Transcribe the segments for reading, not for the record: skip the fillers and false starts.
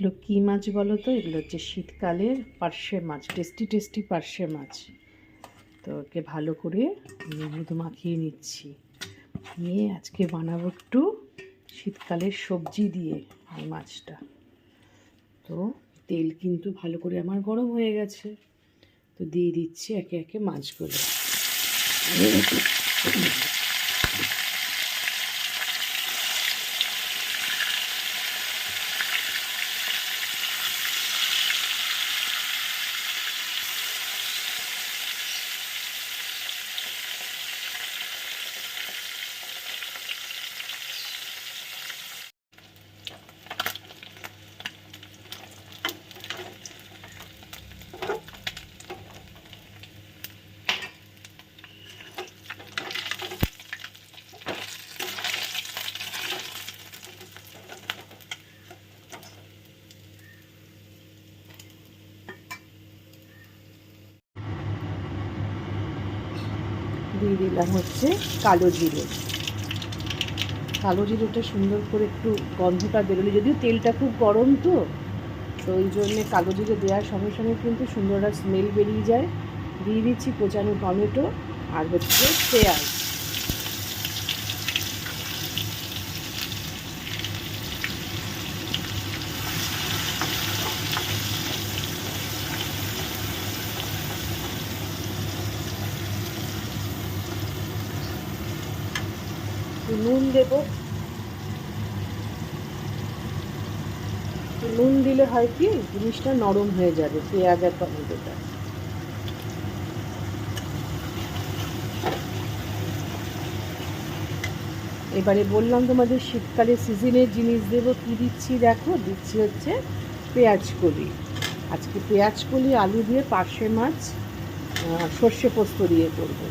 এগুলো কী মাছ বলো তো? এগুলো হচ্ছে শীতকালের পার্শে মাছ, টেস্টি টেস্টি পার্শে মাছ। তো ওকে ভালো করে মধু মাখিয়ে নিচ্ছি, নিয়ে আজকে বানাবো একটু শীতকালের সবজি দিয়ে এই মাছটা। তো তেল কিন্তু ভালো করে আমার গরম হয়ে গেছে, তো দিয়ে দিচ্ছি একে একে মাছগুলো। দিয়ে দিলাম হচ্ছে কালো জিরে। কালো জিরেটা সুন্দর করে একটু গন্ধটা বেরোলে, যদিও তেলটা খুব গরম তো ওই জন্যে কালো জিরে দেওয়ার সঙ্গে সঙ্গে কিন্তু সুন্দর একটা স্মেল বেরিয়ে যায়। দিয়ে দিচ্ছি কোচানো টমেটো আর হচ্ছে পেঁয়াজ। নুন দেবো, নুন দিলে হয় কি জিনিসটা নরম হয়ে যাবে, পেঁয়াজ আর টমেটোটা। এবারে বললাম তোমাদের শীতকালে সিজনের জিনিস দেবো, কী দিচ্ছি দেখো, দিচ্ছি হচ্ছে পেঁয়াজ কলি। আজকে পেঁয়াজ কলি আলু দিয়ে পার্শে মাছ সর্ষে পোস্ত দিয়ে করবো।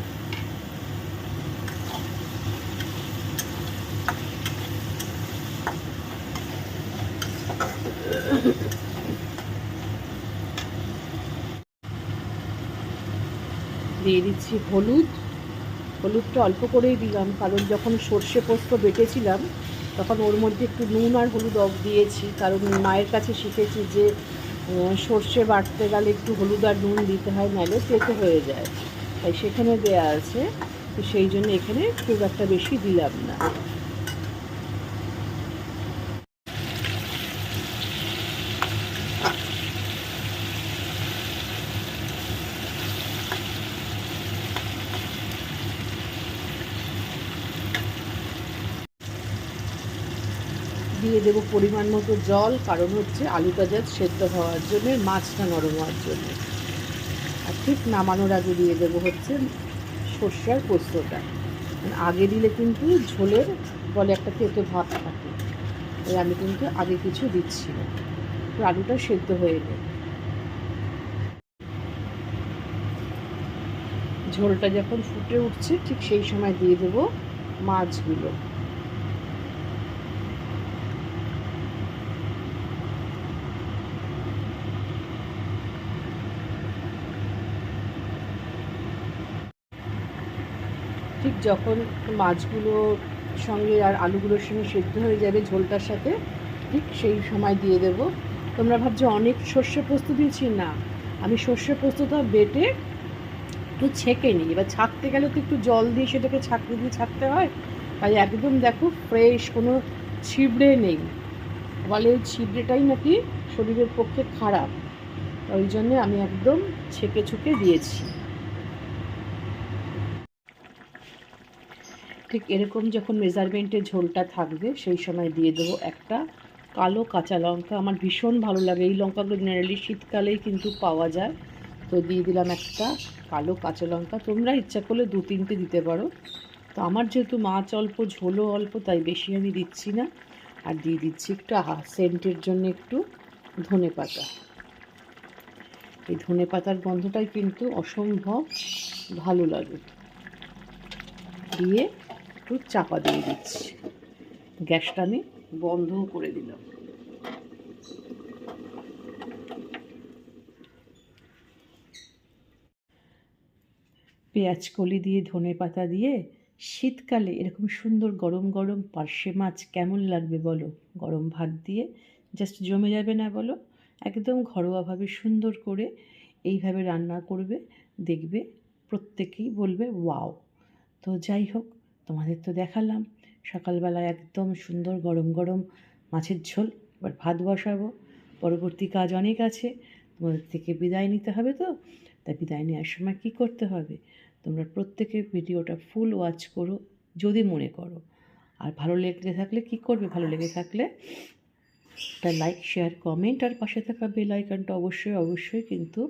দিয়ে দিচ্ছি হলুদ। হলুদটা অল্প করেই দিলাম, কারণ যখন সর্ষে পোস্ত বেটেছিলাম তখন ওর মধ্যে একটু নুন আর হলুদ দিয়েছি, কারণ মায়ের কাছে শিখেছি যে সর্ষে বাটতে গেলে একটু হলুদ আর নুন দিতে হয়, নাহলে তেতো হয়ে যায়। তাই সেখানে দেয়া আছে, তো সেই জন্য এখানে খুব একটা বেশি দিলাম না। দিয়ে দেবো পরিমাণ মতো জল, কারণ হচ্ছে আলুটা জাস্ট সেদ্ধ হওয়ার জন্যে, মাছটা নরম হওয়ার জন্যে। আর ঠিক নামানোর আগে দিয়ে দেবো হচ্ছে সর্ষে আর পোস্তটা। আগে দিলে কিন্তু ঝোলের বলে একটা তেতো ভাব থাকে, তাই আমি কিন্তু আগে কিছু দিচ্ছি না, তো আলুটা সেদ্ধ হয়ে যায়। ঝোলটা যখন ফুটে উঠছে ঠিক সেই সময় দিয়ে দেবো মাছগুলো। ঠিক যখন মাছগুলোর সঙ্গে আর আলুগুলোর সঙ্গে সেদ্ধ হয়ে যাবে ঝোলটার সাথে, ঠিক সেই সময় দিয়ে দেবো। তোমরা ভাবছো অনেক সর্ষে পোস্ত দিয়েছি, না, আমি সর্ষে পোস্তটা বেটে একটু ছেঁকে নিই। এবার ছাঁকতে গেলে তো একটু জল দিয়ে সেটাকে ছাঁকতে দিয়ে ছাঁকতে হয়, তাই একদম দেখো ফ্রেশ, কোনো ছিবড়ে নেই। বলে ওই ছিবড়েটাই নাকি শরীরের পক্ষে খারাপ, ওই জন্যে আমি একদম ছেঁকে ছুঁকে দিয়েছি। ঠিক এরকম যখন মেজারমেন্টে ঝোলটা থাকবে সেই সময় দিয়ে দেবো একটা কালো কাঁচা লঙ্কা। আমার ভীষণ ভালো লাগে এই লঙ্কাগুলো, জেনারেলি শীতকালেই কিন্তু পাওয়া যায়। তো দিয়ে দিলাম একটা কালো কাঁচা লঙ্কা, তোমরা ইচ্ছা করলে 2-3টে দিতে পারো। তো আমার যেহেতু মাছ অল্প ঝোলও অল্প, তাই বেশি আমি দিচ্ছি না। আর দিয়ে দিচ্ছি একটু সেন্টের জন্য একটু ধনেপাতা। এই ধনেপাতার গন্ধটাই কিন্তু অসম্ভব ভালো লাগে। দিয়ে একটু চাপা দিয়ে দিচ্ছি, গ্যাসটা আমি বন্ধও করে দিলাম। পেঁয়াজ কলি দিয়ে ধনেপাতা দিয়ে শীতকালে এরকম সুন্দর গরম গরম পার্শে মাছ কেমন লাগবে বলো? গরম ভাত দিয়ে জাস্ট জমে যাবে না বলো? একদম ঘরোয়াভাবে সুন্দর করে এইভাবে রান্না করবে, দেখবে প্রত্যেকেই বলবে ওয়াও। তো যাই হোক, তোমাদের তো দেখালাম সকালবেলা একদম সুন্দর গরম গরম মাছের ঝোল। এবার ভাত বসাবো, পরবর্তী কাজ অনেক আছে, তোমাদের থেকে বিদায় নিতে হবে। তো তাই বিদায় নেওয়ার সময় কী করতে হবে, তোমরা প্রত্যেকে ভিডিওটা ফুল ওয়াচ করো যদি মনে করো। আর ভালো লেগে থাকলে কী করবে, ভালো লেগে থাকলে একটা লাইক, শেয়ার, কমেন্ট আর পাশে থাকা বেল আইকনটা অবশ্যই অবশ্যই কিন্তু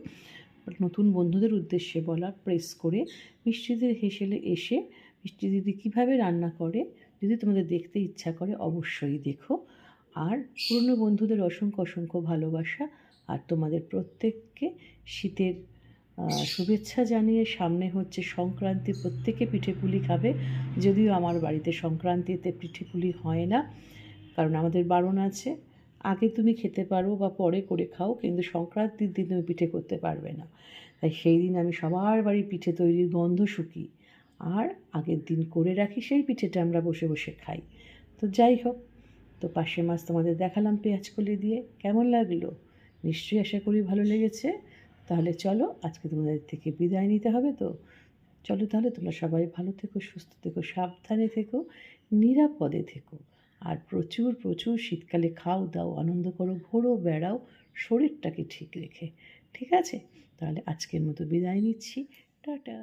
নতুন বন্ধুদের উদ্দেশ্যে বলা, প্রেস করে মিষ্টিদির হেসেলে এসে মিষ্টি দিদি কীভাবে রান্না করে যদি তোমাদের দেখতে ইচ্ছা করে অবশ্যই দেখো। আর পুরনো বন্ধুদের অসংখ্য অসংখ্য ভালোবাসা। আর তোমাদের প্রত্যেককে শীতের শুভেচ্ছা জানিয়ে সামনে হচ্ছে সংক্রান্তি, প্রত্যেকে পিঠেপুলি খাবে। যদিও আমার বাড়িতে সংক্রান্তিতে পিঠেপুলি হয় না, কারণ আমাদের বারণ আছে। আগে তুমি খেতে পারো বা পরে করে খাও, কিন্তু সংক্রান্তির দিন তুমি পিঠে করতে পারবে না। তাই সেই দিন আমি সবার বাড়ি পিঠে তৈরির গন্ধ শুকি, আর আগের দিন করে রাখি সেই পিঠেটা আমরা বসে বসে খাই। তো যাই হোক, তো পার্শে মাছ তোমাদের দেখালাম পেঁয়াজ কলি দিয়ে, কেমন লাগলো? নিশ্চয়ই আশা করি ভালো লেগেছে। তাহলে চলো, আজকে তোমাদের থেকে বিদায় নিতে হবে। তো চলো তাহলে, তোমরা সবাই ভালো থেকো, সুস্থ থেকো, সাবধানে থেকো, নিরাপদে থেকো। আর প্রচুর প্রচুর শীতকালে খাও দাও, আনন্দ করো, ঘোরো বেড়াও, শরীরটাকে ঠিক রেখে। ঠিক আছে? তাহলে আজকের মতো বিদায় নিচ্ছি। টাটা।